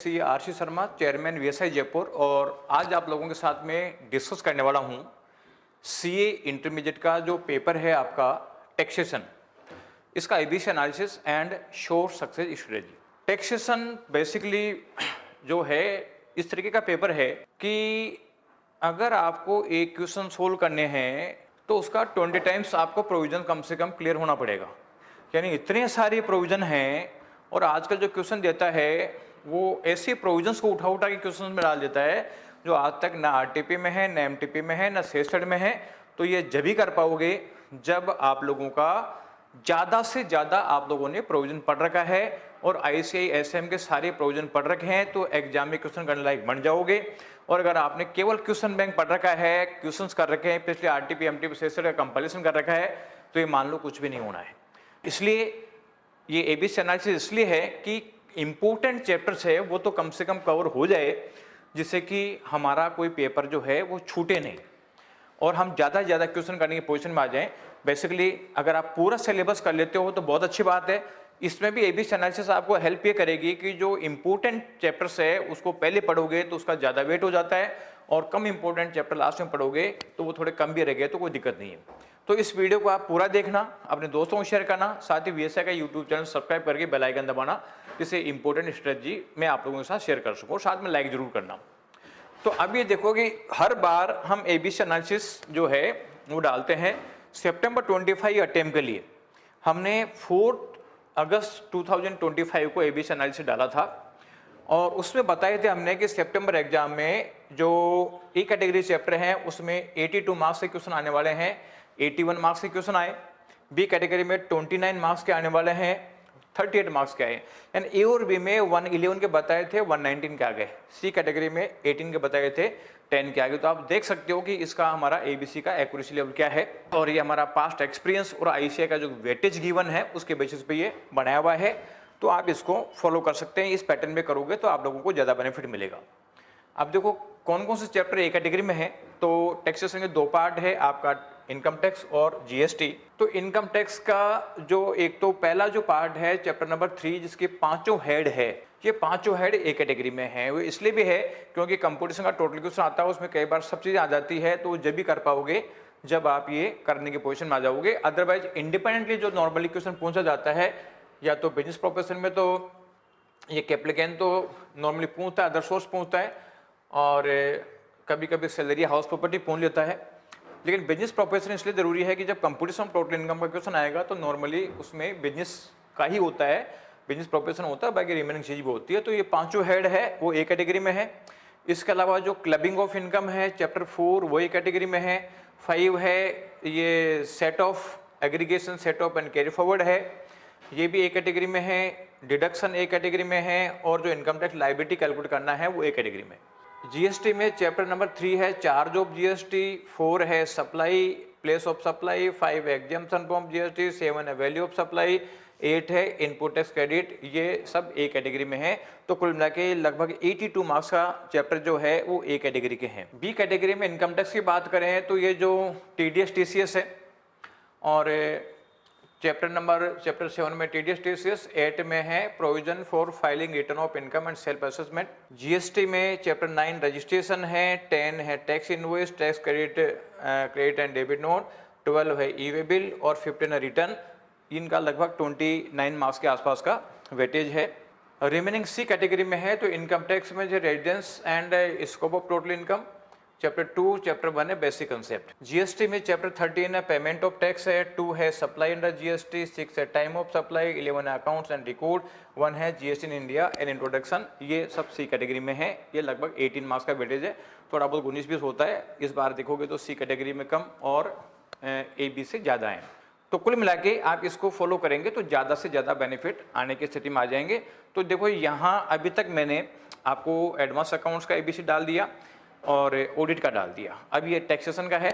RC Sharma, chairman VSI Jaipur. और आज आप लोगों के साथ में डिस्कस करने वाला हूं सीए इंटरमीडिएट का जो पेपर है आपका टैक्सेशन, इसका ABC analysis and sure success strategy. Taxation basically जो है इस तरीके का पेपर है कि अगर आपको एक क्वेश्चन सोल्व करने हैं तो उसका 20 टाइम्स आपको प्रोविजन कम से कम क्लियर होना पड़ेगा। यानी इतने सारे प्रोविजन हैं और आजकल जो क्वेश्चन देता है वो ऐसे प्रोविजंस को उठा उठा के क्वेश्चन में डाल देता है जो आज तक ना आरटीपी में है, ना एमटीपी में है, ना सेस्टेड में है। तो ये जब ही कर पाओगे जब आप लोगों का ज़्यादा से ज़्यादा आप लोगों ने प्रोविजन पढ़ रखा है और आईसीआई एसएम के सारे प्रोविजन पढ़ रखे हैं, तो एग्जाम में क्वेश्चन करने लायक बन जाओगे। और अगर आपने केवल क्वेश्चन बैंक पढ़ रखा है, क्वेश्चंस कर रखे हैं, पिछले आरटीपी एमटीपी सेस्टेड का कंपैरिजन कर रखा है, तो ये मान लो कुछ भी नहीं होना है। इसलिए ये एबीसी एनालिसिस इसलिए है कि इम्पोर्टेंट चैप्टर्स है वो तो कम से कम कवर हो जाए, जिससे कि हमारा कोई पेपर जो है वो छूटे नहीं और हम ज़्यादा से ज़्यादा क्वेश्चन करने की पोजीशन में आ जाएं। बेसिकली अगर आप पूरा सिलेबस कर लेते हो तो बहुत अच्छी बात है। इसमें भी एबीसी एनालिसिस आपको हेल्प ये करेगी कि जो इम्पोर्टेंट चैप्टर्स है उसको पहले पढ़ोगे तो उसका ज़्यादा वेट हो जाता है और कम इम्पोर्टेंट चैप्टर लास्ट में पढ़ोगे तो वो थोड़े कम भी रह गए तो कोई दिक्कत नहीं है। तो इस वीडियो को आप पूरा देखना, अपने दोस्तों को शेयर करना, साथ ही वीएसआई का यूट्यूब चैनल सब्सक्राइब करके बेल आइकन दबाना, जिससे इंपॉर्टेंट स्ट्रेटजी मैं आप लोगों के साथ शेयर कर सकूँ। साथ में लाइक जरूर करना। तो अब ये देखो कि हर बार हम एबीसी एनालिसिस जो है वो डालते हैं सितंबर 25 अटेम्प्ट के लिए। हमने 4 अगस्त 2025 को एबीसी एनालिसिस डाला था और उसमें बताए थे हमने कि सितंबर एग्जाम में जो ई कैटेगरी चैप्टर हैं उसमें 82 मार्क्स के क्वेश्चन आने वाले हैं, 81 मार्क्स के क्वेश्चन आए। बी कैटेगरी में 29 मार्क्स के आने वाले हैं, 38 मार्क्स के आए। एंड ए और बी में 111 के बताए थे, 119 के आ गए। सी कैटेगरी में 18 के बताए थे, 10 के आ गए। तो आप देख सकते हो कि इसका हमारा एबीसी का एक्यूरेसी लेवल क्या है और ये हमारा पास्ट एक्सपीरियंस और आईसीआई का जो वेटेज गिवन है उसके बेसिस पे ये बनाया हुआ है। तो आप इसको फॉलो कर सकते हैं। इस पैटर्न में करोगे तो आप लोगों को ज़्यादा बेनिफिट मिलेगा। अब देखो कौन कौन से चैप्टर ए कैटेगरी में है। तो टैक्सेशन के 2 पार्ट है आपका, इनकम टैक्स और जीएसटी। तो इनकम टैक्स का जो एक तो पहला जो पार्ट है चैप्टर नंबर 3 जिसके 5 हेड है, ये 5 हेड ए कैटेगरी में है। वो इसलिए भी है क्योंकि कंपटीशन का टोटल क्वेश्चन आता है, उसमें कई बार सब चीज़ें आ जाती है। तो जब भी कर पाओगे जब आप ये करने की पोजीशन में आ जाओगे। अदरवाइज इंडिपेंडेंटली जो नॉर्मली क्वेश्चन पूछा जाता है या तो बिजनेस प्रोफेशन में तो ये कैप्लिकेन तो नॉर्मली पूछता है, अदर सोर्स पूछता है और कभी कभी सैलरी हाउस प्रॉपर्टी पूछ लेता है। लेकिन बिजनेस प्रोफेशन इसलिए जरूरी है कि जब कंपटीशन टोटल इनकम का क्वेश्चन आएगा तो नॉर्मली उसमें बिजनेस का ही होता है, बिजनेस प्रोफेशन होता है, बाकी रिमेनिंग चीज भी होती है। तो ये 5 हेड है वो ए कैटेगरी में है। इसके अलावा जो क्लबिंग ऑफ इनकम है चैप्टर 4 वो ए कैटेगरी में है। 5 है ये set of aggregation, set of and carry forward है, ये भी ए कैटेगरी में है। डिडक्शन ए कैटेगरी में है और जो इनकम टैक्स लायबिलिटी कैलकुलेट करना है वो ए कैटेगरी में। जीएसटी में चैप्टर नंबर 3 है चार्ज ऑफ जीएसटी, 4 है supply, place of supply, 5 exemption from GST, 7 है वैल्यू ऑफ सप्लाई, 8 है इनपुट टैक्स क्रेडिट। ये सब ए कैटेगरी में है। तो कुल मिला के लगभग 82 मार्क्स का चैप्टर जो है वो ए कैटेगरी के हैं। बी कैटेगरी में इनकम टैक्स की बात करें तो ये जो टीडीएस टीसीएस है और चैप्टर 7 में टीडीएस टीसीएस, 8 में है provision for filing return of income and self assessment. GST में चैप्टर 9 रजिस्ट्रेशन है, 10 है tax invoice, tax credit and debit note, 12 है ई वे बिल और 15 है रिटर्न। इनका लगभग 29 मार्क्स के आसपास का वेटेज है। रिमेनिंग सी कैटेगरी में है तो इनकम टैक्स में जो residence and scope of total income, chapter 2, chapter 1 है बेसिक कंसेप्ट। जीएसटी में चैप्टर 13 है पेमेंट ऑफ टैक्स है, 2 है सप्लाई अंडर जीएसटी, 6 है टाइम ऑफ सप्लाई, 11 है अकाउंट्स एंड रिकॉर्ड, 1 है GST in India and introduction. ये सब सी कैटेगरी में है। ये लगभग 18 मार्क्स का वेटेज है, थोड़ा बहुत 19-20 होता है। इस बार देखोगे तो सी कैटेगरी में कम और ए बी से ज़्यादा है। तो कुल मिला के आप इसको फॉलो करेंगे तो ज़्यादा से ज़्यादा बेनिफिट आने की स्थिति में आ जाएंगे। तो देखो यहाँ अभी तक मैंने आपको एडवांस अकाउंट्स का एबीसी डाल दिया और ऑडिट का डाल दिया। अब ये टैक्सेशन का है।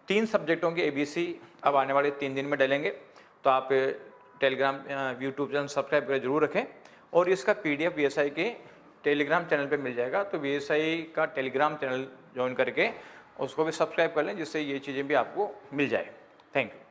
3 सब्जेक्टों के एबीसी अब आने वाले 3 दिन में डालेंगे। तो आप टेलीग्राम यूट्यूब चैनल सब्सक्राइब कर जरूर रखें और इसका पीडीएफ वीएसआई के टेलीग्राम चैनल पे मिल जाएगा। तो वीएसआई का टेलीग्राम चैनल ज्वाइन करके उसको भी सब्सक्राइब कर लें, जिससे ये चीज़ें भी आपको मिल जाए। Thank you.